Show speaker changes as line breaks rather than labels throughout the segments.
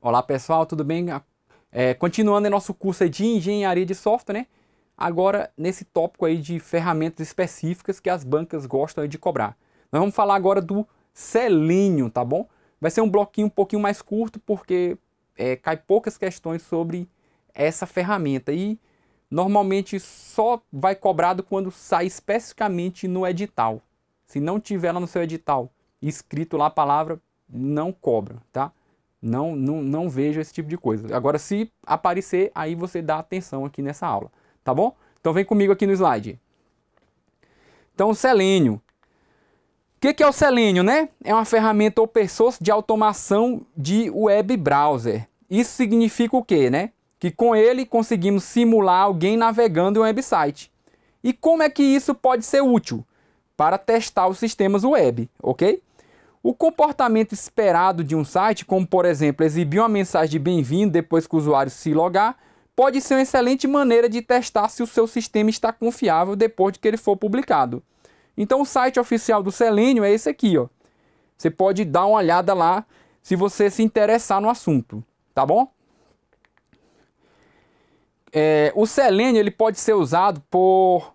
Olá pessoal, tudo bem? Continuando em nosso curso de engenharia de software, né? Agora nesse tópico aí de ferramentas específicas que as bancas gostam aí de cobrar. Nós vamos falar agora do Selenium, tá bom? Vai ser um bloquinho um pouquinho mais curto porque cai poucas questões sobre essa ferramenta e normalmente só vai cobrado quando sai especificamente no edital. Se não tiver lá no seu edital escrito lá a palavra, não cobra, tá? Não vejo esse tipo de coisa. Agora, se aparecer, aí você dá atenção aqui nessa aula, tá bom? Então vem comigo aqui no slide. Então, o Selenium. O que é o Selenium, né? É uma ferramenta open source de automação de web browser. Isso significa o quê, né? Que com ele conseguimos simular alguém navegando em um website. E como é que isso pode ser útil? Para testar os sistemas web, ok? O comportamento esperado de um site, como por exemplo exibir uma mensagem de bem-vindo depois que o usuário se logar, pode ser uma excelente maneira de testar se o seu sistema está confiável depois de que ele for publicado. Então o site oficial do Selenium é esse aqui, ó. Você pode dar uma olhada lá se você se interessar no assunto, tá bom? O Selenium ele pode ser usado por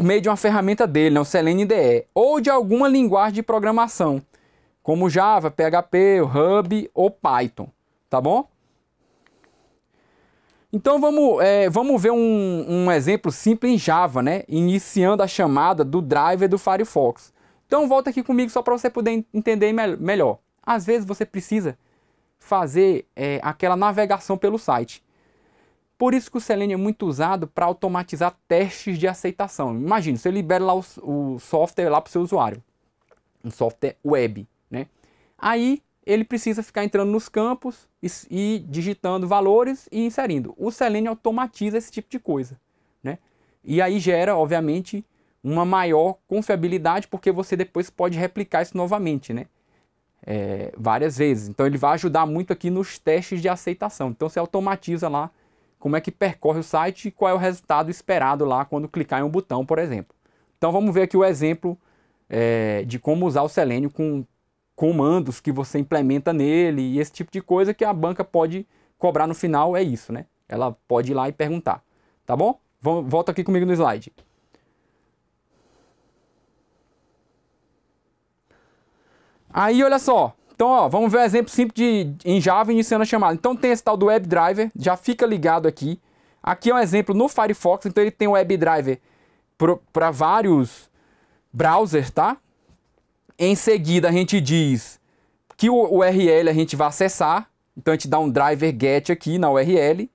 meio de uma ferramenta dele, né, o Selenium IDE, ou de alguma linguagem de programação, como Java, PHP, Ruby ou Python, tá bom? Então vamos ver um exemplo simples em Java, né, iniciando a chamada do driver do Firefox. Então volta aqui comigo só para você poder entender melhor. Às vezes você precisa fazer aquela navegação pelo site. Por isso que o Selenium é muito usado para automatizar testes de aceitação. Imagina, você libera lá o software lá para o seu usuário, um software web, né? Aí ele precisa ficar entrando nos campos e digitando valores e inserindo. O Selenium automatiza esse tipo de coisa, né? E aí gera, obviamente, uma maior confiabilidade porque você depois pode replicar isso novamente, né? Várias vezes. Então ele vai ajudar muito aqui nos testes de aceitação. Então você automatiza lá como é que percorre o site e qual é o resultado esperado lá quando clicar em um botão, por exemplo. Então vamos ver aqui o exemplo de como usar o Selenium com comandos que você implementa nele e esse tipo de coisa que a banca pode cobrar no final, é isso, né? Ela pode ir lá e perguntar, tá bom? Volta aqui comigo no slide. Aí, olha só. Então, ó, vamos ver um exemplo simples em Java iniciando a chamada. Então tem esse tal do WebDriver, já fica ligado aqui. Aqui é um exemplo no Firefox, então ele tem o WebDriver para vários browsers, tá? Em seguida a gente diz que o URL a gente vai acessar, então a gente dá um driver get aqui na URL.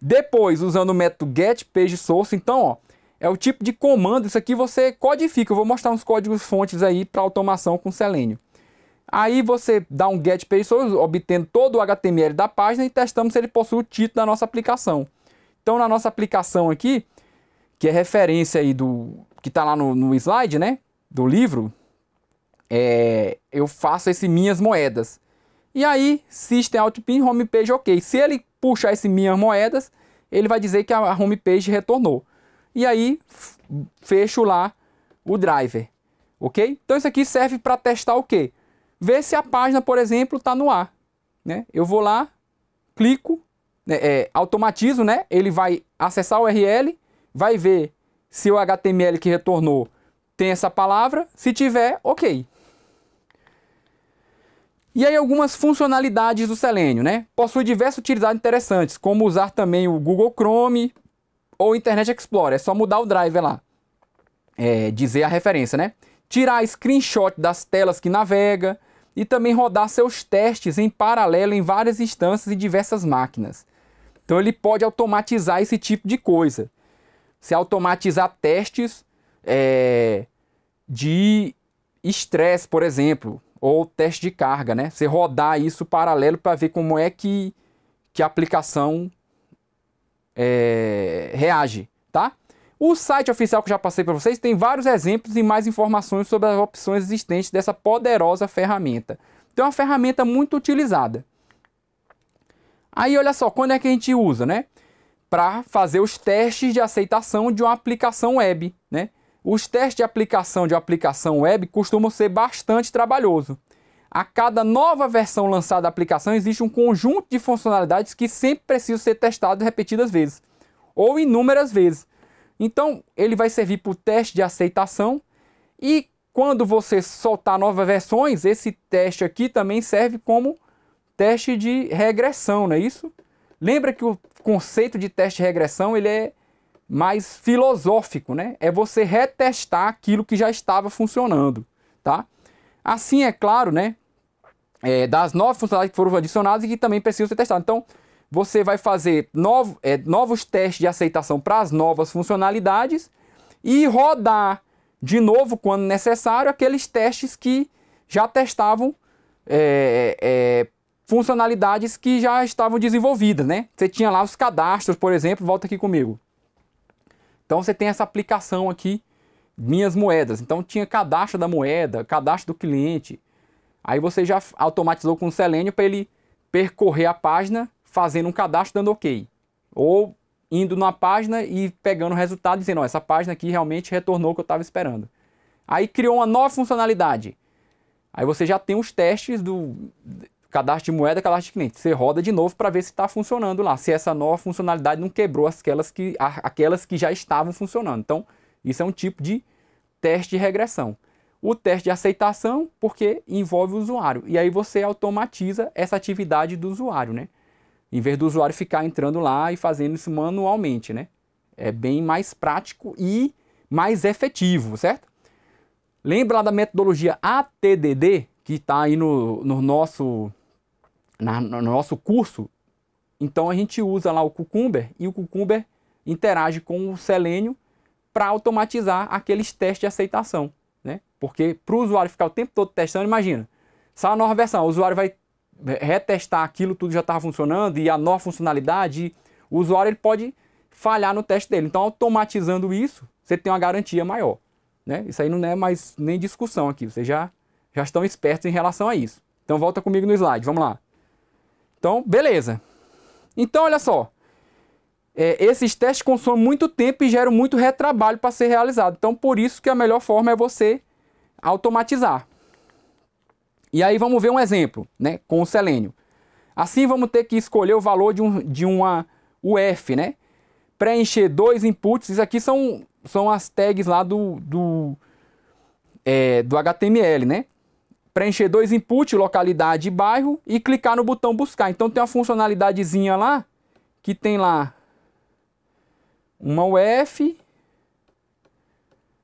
Depois, usando o método getPageSource, então, ó, é o tipo de comando, isso aqui você codifica. Eu vou mostrar uns códigos fontes aí para automação com Selenium. Aí você dá um getPageSource, obtendo todo o HTML da página e testamos se ele possui o título da nossa aplicação. Então na nossa aplicação aqui, que é referência aí que está lá no slide, né, do livro, eu faço esse minhas moedas. E aí, System Out Pin, Homepage OK. Se ele puxar esse minhas moedas, ele vai dizer que a homepage retornou. E aí, fecho lá o driver, ok? Então isso aqui serve para testar o quê? Ver se a página, por exemplo, está no ar, né? Eu vou lá, clico, automatizo, né? Ele vai acessar o URL, vai ver se o HTML que retornou tem essa palavra, se tiver, ok. E aí algumas funcionalidades do Selenium, né? Possui diversas utilidades interessantes, como usar também o Google Chrome ou Internet Explorer. É só mudar o driver lá, dizer a referência, né? Tirar screenshot das telas que navega e também rodar seus testes em paralelo em várias instâncias e diversas máquinas. Então ele pode automatizar esse tipo de coisa. Se automatizar testes de estresse, por exemplo, ou teste de carga, né? Você rodar isso paralelo para ver como é que a aplicação reage, tá? O site oficial que eu já passei para vocês tem vários exemplos e mais informações sobre as opções existentes dessa poderosa ferramenta. Então é uma ferramenta muito utilizada. Aí olha só, quando é que a gente usa, né? Para fazer os testes de aceitação de uma aplicação web, né? Os testes de uma aplicação web costumam ser bastante trabalhosos. A cada nova versão lançada da aplicação, existe um conjunto de funcionalidades que sempre precisam ser testadas repetidas vezes, ou inúmeras vezes. Então, ele vai servir para o teste de aceitação, e quando você soltar novas versões, esse teste aqui também serve como teste de regressão, não é isso? Lembra que o conceito de teste de regressão ele é mais filosófico, né? É você retestar aquilo que já estava funcionando, tá? Assim, é claro, né? Das novas funcionalidades que foram adicionadas e que também precisam ser testadas. Então, você vai fazer novos testes de aceitação para as novas funcionalidades e rodar de novo, quando necessário, aqueles testes que já testavam funcionalidades que já estavam desenvolvidas, né? Você tinha lá os cadastros, por exemplo, volta aqui comigo. Então você tem essa aplicação aqui, Minhas Moedas. Então tinha cadastro da moeda, cadastro do cliente. Aí você já automatizou com o Selenium para ele percorrer a página fazendo um cadastro dando OK. Ou indo na página e pegando o resultado dizendo, ó, essa página aqui realmente retornou o que eu estava esperando. Aí criou uma nova funcionalidade. Aí você já tem os testes do cadastro de moeda, cadastro de cliente. Você roda de novo para ver se está funcionando lá. Se essa nova funcionalidade não quebrou aquelas que já estavam funcionando. Então, isso é um tipo de teste de regressão. O teste de aceitação, porque envolve o usuário. E aí você automatiza essa atividade do usuário, né? Em vez do usuário ficar entrando lá e fazendo isso manualmente, né? É bem mais prático e mais efetivo, certo? Lembra lá da metodologia ATDD, que está aí no nosso curso? Então a gente usa lá o Cucumber e o Cucumber interage com o Selenium para automatizar aqueles testes de aceitação, né? Porque para o usuário ficar o tempo todo testando, imagina, sai a nova versão, o usuário vai retestar aquilo, tudo já estava funcionando e a nova funcionalidade, o usuário ele pode falhar no teste dele. Então automatizando isso, você tem uma garantia maior, né? Isso aí não é mais nem discussão aqui, vocês já estão espertos em relação a isso. Então volta comigo no slide, vamos lá. Então, beleza. Então, olha só. Esses testes consomem muito tempo e geram muito retrabalho para ser realizado. Então, por isso que a melhor forma é você automatizar. E aí vamos ver um exemplo, né, com o Selenium. Assim, vamos ter que escolher o valor de uma UF, né? Preencher 2 inputs. Isso aqui são as tags lá do HTML, né? Preencher 2 inputs, localidade e bairro, e clicar no botão buscar. Então tem uma funcionalidadezinha lá, que tem lá uma UF,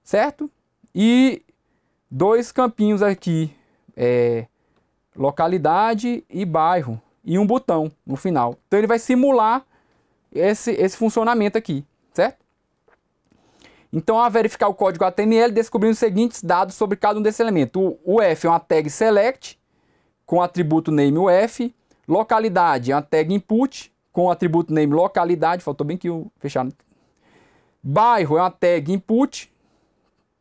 certo? E 2 campinhos aqui, localidade e bairro, e um botão no final. Então ele vai simular esse funcionamento aqui, certo? Então, ao verificar o código HTML, descobrimos os seguintes dados sobre cada um desses elementos. O F é uma tag select, com o atributo name UF. Localidade é uma tag input, com o atributo name localidade. Faltou bem que eu fechar. Bairro é uma tag input,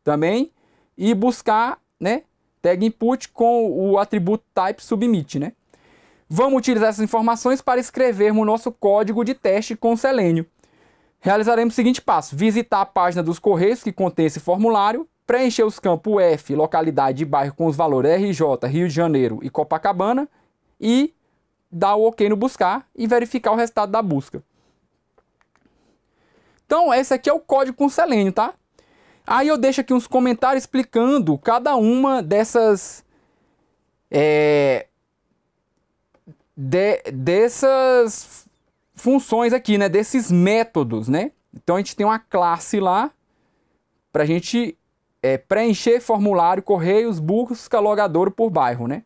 também. E buscar, né, tag input com o atributo type submit, né? Vamos utilizar essas informações para escrevermos o nosso código de teste com Selenium. Realizaremos o seguinte passo: visitar a página dos Correios que contém esse formulário, preencher os campos UF, localidade e bairro com os valores RJ, Rio de Janeiro e Copacabana e dar o OK no buscar e verificar o resultado da busca. Então, esse aqui é o código com Selenium, tá? Aí eu deixo aqui uns comentários explicando cada uma dessas dessas funções aqui, né? Desses métodos, né? Então a gente tem uma classe lá para a gente preencher formulário, correios, busca logadouro por bairro, né?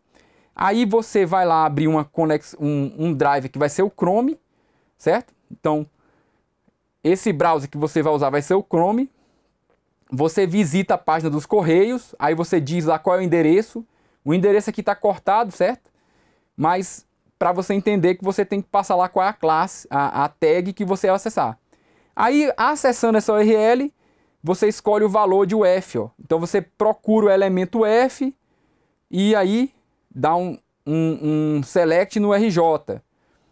Aí você vai lá abrir um drive que vai ser o Chrome, certo? Então esse browser que você vai usar vai ser o Chrome. Você visita a página dos Correios, aí você diz lá qual é o endereço. O endereço aqui está cortado, certo? Mas para você entender que você tem que passar lá qual é a classe, a tag que você vai acessar. Aí, acessando essa URL, você escolhe o valor de UF, ó. Então você procura o elemento UF e aí dá um select no RJ.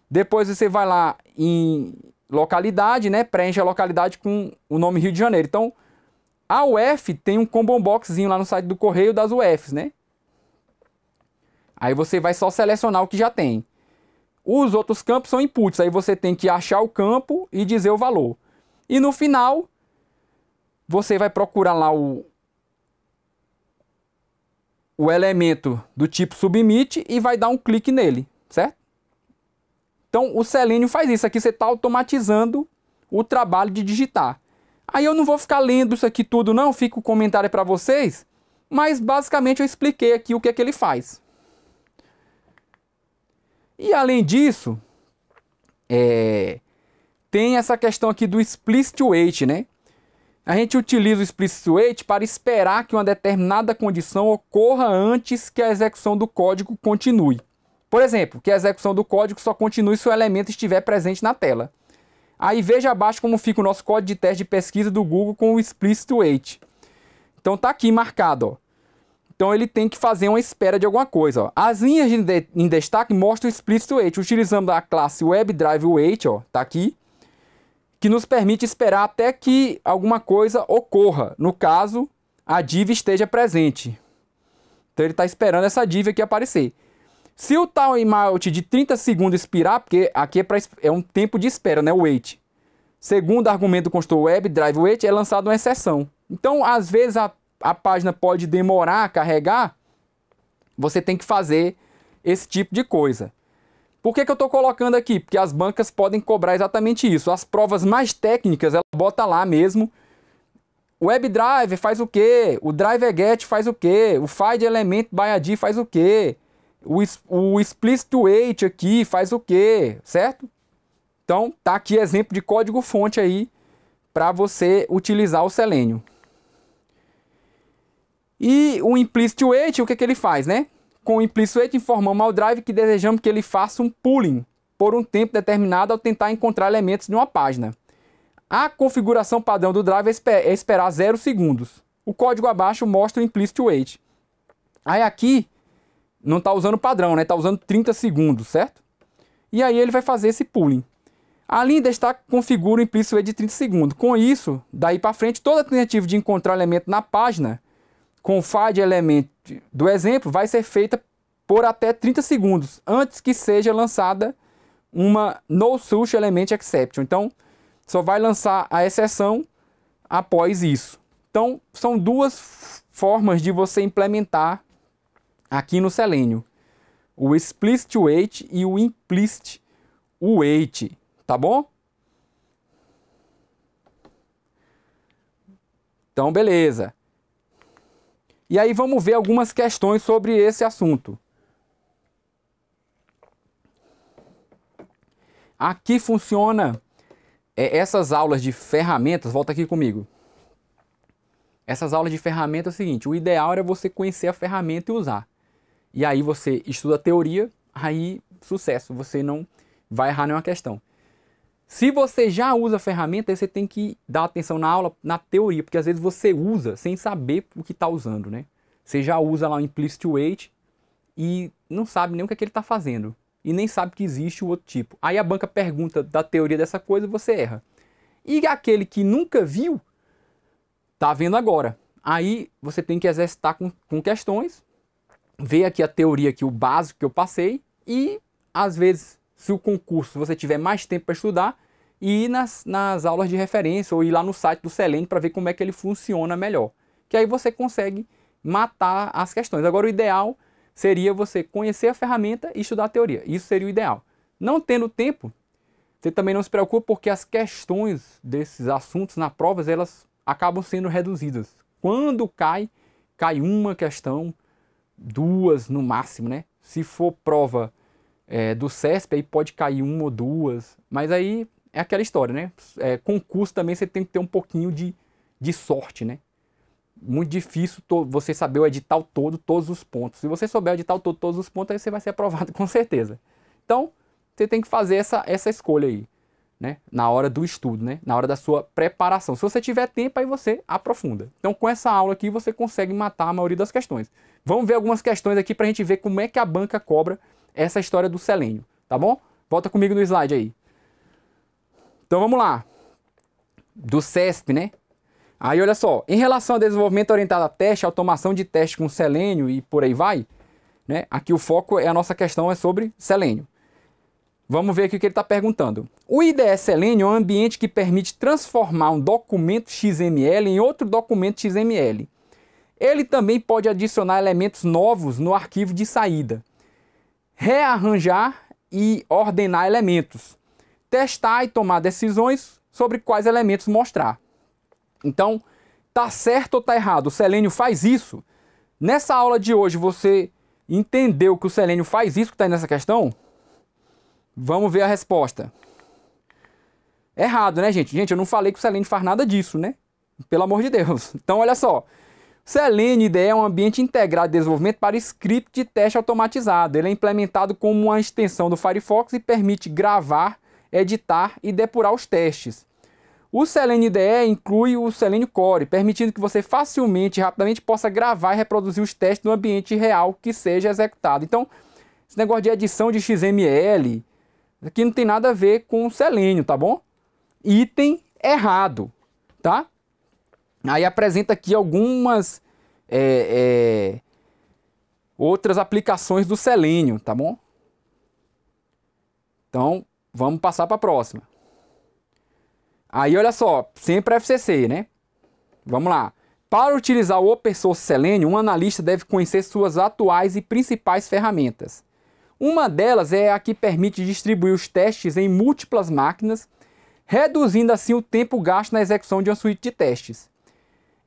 Depois você vai lá em localidade, né? Preenche a localidade com o nome Rio de Janeiro. Então, a UF tem um combo boxzinho lá no site do Correio das UFs, né? Aí você vai só selecionar o que já tem. Os outros campos são inputs, aí você tem que achar o campo e dizer o valor. E no final, você vai procurar lá o elemento do tipo submit e vai dar um clique nele, certo? Então o Selenium faz isso, aqui você está automatizando o trabalho de digitar. Aí eu não vou ficar lendo isso aqui tudo não, fica o comentário para vocês, mas basicamente eu expliquei aqui o que é que ele faz. E além disso, tem essa questão aqui do explicit wait, né? A gente utiliza o explicit wait para esperar que uma determinada condição ocorra antes que a execução do código continue. Por exemplo, que a execução do código só continue se o elemento estiver presente na tela. Aí veja abaixo como fica o nosso código de teste de pesquisa do Google com o explicit wait. Então tá aqui marcado, ó. Então ele tem que fazer uma espera de alguma coisa, ó. As linhas em destaque mostram o explicit wait, utilizando a classe WebDriveWait, ó, tá aqui, que nos permite esperar até que alguma coisa ocorra. No caso, a div esteja presente. Então ele está esperando essa div aqui aparecer. Se o timeout de 30 segundos expirar, porque aqui é um tempo de espera, né, o wait. Segundo o argumento do construtor WebDriveWait, é lançada uma exceção. Então, às vezes, a página pode demorar a carregar, você tem que fazer esse tipo de coisa. Por que eu estou colocando aqui? Porque as bancas podem cobrar exatamente isso. As provas mais técnicas, ela bota lá mesmo. O WebDrive faz o quê? O DriverGet faz o quê? O FindElementById faz o quê? O explicit wait aqui faz o quê? Certo? Então, tá aqui exemplo de código fonte aí para você utilizar o Selenium. E o implicit wait, o que que ele faz, né? Com o implicit wait, informamos ao drive que desejamos que ele faça um pooling por um tempo determinado ao tentar encontrar elementos de uma página. A configuração padrão do drive é esperar 0 segundos. O código abaixo mostra o implicit wait. Aí aqui não está usando o padrão, né? Está usando 30 segundos, certo? E aí ele vai fazer esse pooling. A linha de destaque configura o implicit wait de 30 segundos. Com isso, daí para frente, toda tentativa de encontrar elemento na página com o FindElement do exemplo vai ser feita por até 30 segundos antes que seja lançada uma NoSuchElementException. Então, só vai lançar a exceção após isso. Então, são duas formas de você implementar aqui no Selenium: o explicit wait e o implicit wait, tá bom? Então, beleza. E aí vamos ver algumas questões sobre esse assunto. Aqui funciona essas aulas de ferramentas, volta aqui comigo. Essas aulas de ferramenta é o seguinte: o ideal era você conhecer a ferramenta e usar. E aí você estuda a teoria, aí sucesso, você não vai errar nenhuma questão. Se você já usa a ferramenta, aí você tem que dar atenção na aula, na teoria, porque às vezes você usa sem saber o que está usando, né? Você já usa lá o implicit wait e não sabe nem o que é que ele está fazendo. E nem sabe que existe o outro tipo. Aí a banca pergunta da teoria dessa coisa e você erra. E aquele que nunca viu, tá vendo agora. Aí você tem que exercitar com questões, ver aqui a teoria, aqui, o básico que eu passei, e às vezes, se o concurso você tiver mais tempo para estudar, ir nas aulas de referência ou ir lá no site do Selenium para ver como é que ele funciona melhor. Que aí você consegue matar as questões. Agora o ideal seria você conhecer a ferramenta e estudar a teoria. Isso seria o ideal. Não tendo tempo, você também não se preocupe, porque as questões desses assuntos na prova, elas acabam sendo reduzidas. Quando cai uma questão, duas no máximo, né? Se for prova do CESP, aí pode cair uma ou duas, mas aí é aquela história, né? Concurso também você tem que ter um pouquinho de sorte, né? Muito difícil você saber o edital todo, todos os pontos. Se você souber o edital todo, todos os pontos, aí você vai ser aprovado com certeza. Então, você tem que fazer essa escolha aí, né? Na hora do estudo, né? Na hora da sua preparação. Se você tiver tempo, aí você aprofunda. Então, com essa aula aqui, você consegue matar a maioria das questões. Vamos ver algumas questões aqui para a gente ver como é que a banca cobra essa história do Selenium, tá bom? Volta comigo no slide aí. Então, vamos lá. Do CESP, né? Aí, olha só. Em relação ao desenvolvimento orientado a teste, automação de teste com Selenium e por aí vai, né? Aqui o foco é a nossa questão é sobre selênio. Vamos ver aqui o que ele está perguntando. O IDE Selenium é um ambiente que permite transformar um documento XML em outro documento XML. Ele também pode adicionar elementos novos no arquivo de saída, rearranjar e ordenar elementos, testar e tomar decisões sobre quais elementos mostrar. Então, tá certo ou tá errado? O Selenium faz isso? Nessa aula de hoje você entendeu que o Selenium faz isso que está aí nessa questão? Vamos ver a resposta. Errado, né, gente? Gente, eu não falei que o Selenium faz nada disso, né? Pelo amor de Deus. Então, olha só. Selenium IDE é um ambiente integrado de desenvolvimento para script de teste automatizado. Ele é implementado como uma extensão do Firefox e permite gravar, editar e depurar os testes. O Selenium IDE inclui o Selenium Core, permitindo que você facilmente e rapidamente possa gravar e reproduzir os testes no ambiente real que seja executado. Então, esse negócio de edição de XML, aqui não tem nada a ver com o Selenium, tá bom? Item errado, tá? Aí apresenta aqui algumas outras aplicações do Selenium, tá bom? Então, vamos passar para a próxima. Aí, olha só, sempre FCC, né? Vamos lá. Para utilizar o Open Source Selenium, um analista deve conhecer suas atuais e principais ferramentas. Uma delas é a que permite distribuir os testes em múltiplas máquinas, reduzindo assim o tempo gasto na execução de uma suíte de testes.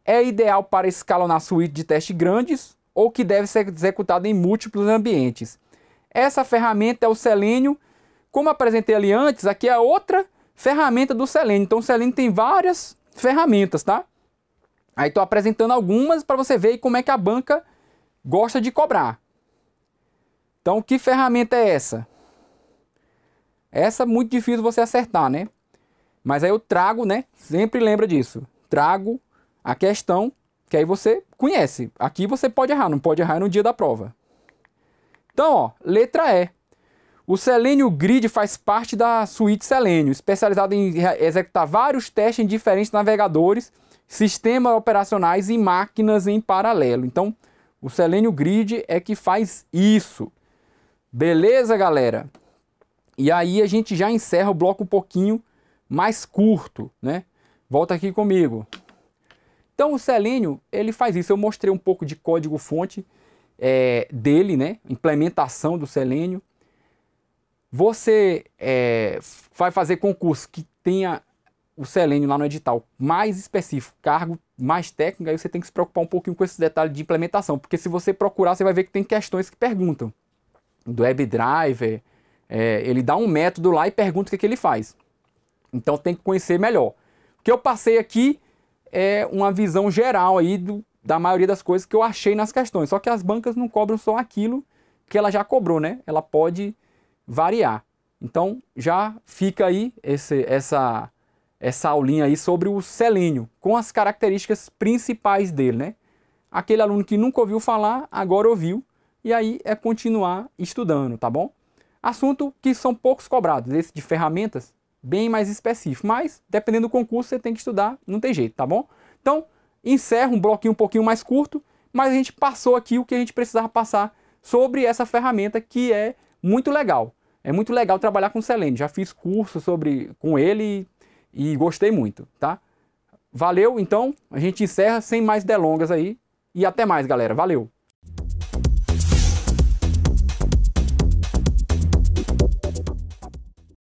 É ideal para escalonar suíte de testes grandes ou que deve ser executada em múltiplos ambientes. Essa ferramenta é o Selenium. Como apresentei ali antes, aqui é outra ferramenta do Selenium. Então o Selenium tem várias ferramentas, tá? Aí estou apresentando algumas para você ver como é que a banca gosta de cobrar. Então, que ferramenta é essa? Essa é muito difícil você acertar, né? Mas aí eu trago, né? Sempre lembra disso. Trago a questão que aí você conhece. Aqui você pode errar, não pode errar no dia da prova. Então, ó, letra E. O Selenium Grid faz parte da suíte Selenium, especializado em executar vários testes em diferentes navegadores, sistemas operacionais e máquinas em paralelo. Então, o Selenium Grid é que faz isso. Beleza, galera? E aí a gente já encerra o bloco um pouquinho mais curto, né? Volta aqui comigo. Então o Selenium, ele faz isso. Eu mostrei um pouco de código-fonte dele, né? Implementação do Selenium. Você vai fazer concurso que tenha o Selenium lá no edital mais específico, cargo mais técnico, aí você tem que se preocupar um pouquinho com esses detalhes de implementação. Porque se você procurar, você vai ver que tem questões que perguntam. Do WebDriver, ele dá um método lá e pergunta o que ele faz. Então tem que conhecer melhor. O que eu passei aqui é uma visão geral aí da maioria das coisas que eu achei nas questões. Só que as bancas não cobram só aquilo que ela já cobrou, né? Ela pode variar. Então já fica aí essa aulinha aí sobre o Selenium, com as características principais dele, né? Aquele aluno que nunca ouviu falar, agora ouviu, e aí é continuar estudando, tá bom? Assunto que são poucos cobrados, esse de ferramentas, bem mais específico, mas dependendo do concurso você tem que estudar, não tem jeito, tá bom? Então, encerra um bloquinho um pouquinho mais curto, mas a gente passou aqui o que a gente precisava passar sobre essa ferramenta que é muito legal. É muito legal trabalhar com o Selenium, já fiz curso com ele e gostei muito, tá? Valeu, então, a gente encerra sem mais delongas aí e até mais, galera. Valeu!